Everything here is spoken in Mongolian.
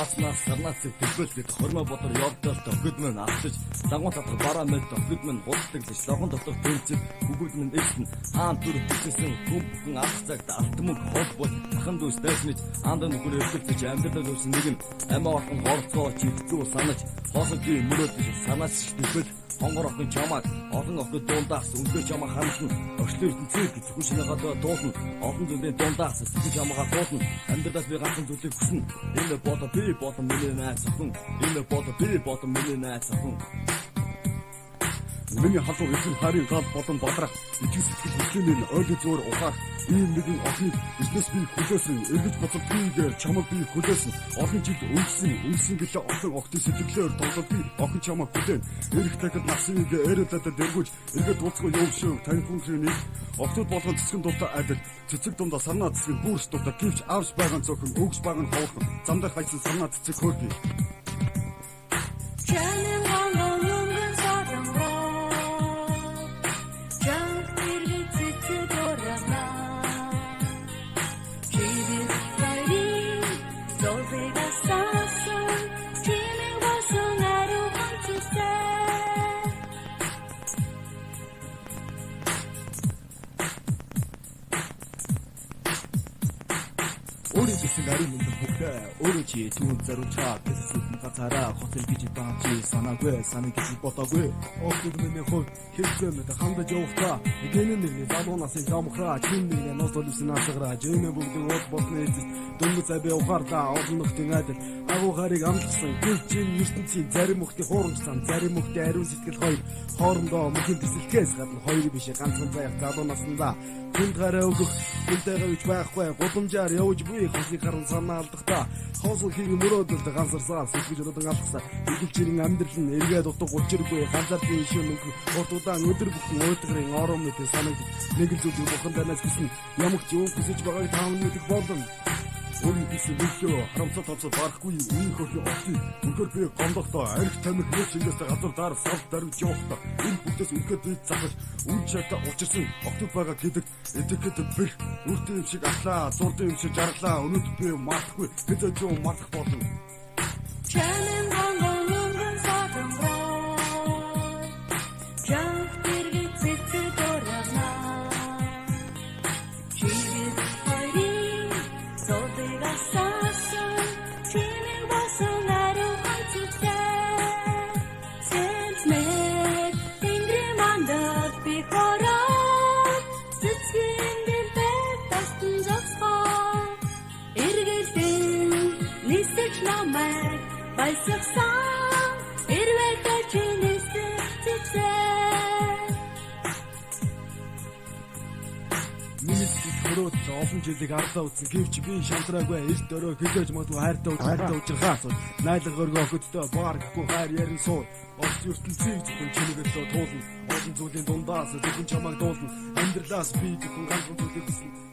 Заснаас сарнацыг төлөвлөд хормоо бодор явдал төгөд мөн авчиж лагуун татар бараа мэд төгөд мөн гутлаглаж лагуун дотор тэнцэл бүгд мөн эсн хаан түр бүтсэн хүмхэн ах цагт алт мөнгө хол бол хахан дүүс дайснаж аанд нүгэр өвдөлж амьдрал үүсэн нэг нь амиа орхон хорцоо чивцүү санаж хоосож мөрөөдөж санаач төлөвл хонгор охин чамаг олон охид дундаас үнтэй чамаа хансан өглөө ертөнцийг зөвхөн шинэгээ дуулна олон зүйлийн дундаас сэтгэл чамаагаа дуулна амьдралаас би ганцхан зүйлийг хүснэ энэ бодо би бодо миний найз охин энэ бодо би бодо миний найз охин миний халуун эзэн харийн гал болон бадрах ичиг сэтгэл хөдлөмийн ойлго зөөр ухаах ийм нэгэн охиныг бизнес би хүлээсэн эргэж боцол бигээр чамаг би хүлээсэн олон жил өнгөрсөн гэлээ олон охтын сэтгэлээр тоглол би охин чамаг хүлээн эрэх тахад насыг эрэлдээд дэргүүж эргээд уулзгүй явшив тань хүнхрийн охтууд болгон цэцгэн дуртай адил цэцэг дундаа сарнаа цэцэг бүрс дуртай гівч авч байгаа цөөхөн өгс байгаа нь ховхон замдах хайсан сарнаа цэцэг хөргий Гарин мэнд бүгдээ өөрөө чи түүн заруучаа гэсэн газараа хотел гэж баачи санаагүй санаа гэж ботоогүй охид миний хот хэвчээ мэд хандаж явахта гэнэ нэг залуунаас ямхраа чиний ноцолсон асгараа жимэ бүгд гол болны эзэс дөнгөж цабе ухаартаа олон нөхдийн адил агуу харийг амлсан гүлжин ертөнцийн зарим мөхтийн хуурамч сан зарим мөхтийн ариун сэтгэл хоёр хоорондоо мөхийн төсөлхөөс гадна хоёр биш ганцхан заяа залуунаас нь хүнд гараа өгөх хүнтэйгээ үж байхгүй гудамжаар явж буй хосыг харан санаа алдахта хоосол хийх мөрөөдөлд ганцарсаар сэтгэж өрөөдөн алдахсаа идэвчрийн амьдрал нь эргээд утга учиргүй ганцаардын ишээ мөнгө уртудаан өдөр бүхэн уйдгарын орон мэт санагдав нэг л зүйл бухан танаас гисэн ямагч юу хүсэж байгааг таавн мэдэх болон Өөрийн бисэн өглөө харамсал тооцоо барахгүй үеийн хөрхи офти өнхөр би гомдохдоо арх тамхи нэг шингээс газар дараа сав дарж явахдаа энэ бүгдээс үнхээр дэд захаж үн чатаа учирсан октод байгаа гэдэг этикет бэх үртэй юм шиг атлаа зурдын юм шиг жаргалаа өнөөдөр би мартахгүй хэзээ ч юм мартах болно Чанэн гонгон садан Жах тэрги цэцэг дөрөвна Чивит хайри Зодыга сасан Чимиг басан ариу хайцутай Сэнтмэт Тэнгри мандат би хорот Цэцгэн дэрбэт тастын зогсгоо Эргэлдэн нисэж намайг Баясагсан эрвэлтэй чинээсээ Миний хөрөөд олон жилиг ардаа үзсэн гэвч би шантраагүй эрт өрөө хилээж магадгүй хайртай учрахаас найлаг өргөө хөдөлтөө баар гэхгүй хайр ярин суу Олж ертөнцийг зөвхөн чинээгэлөө туулна олон зүйлийн дундаас зөвхөн чамайг дуулна амьдралаас би зөвхөн ганц зүйлийг хүснэ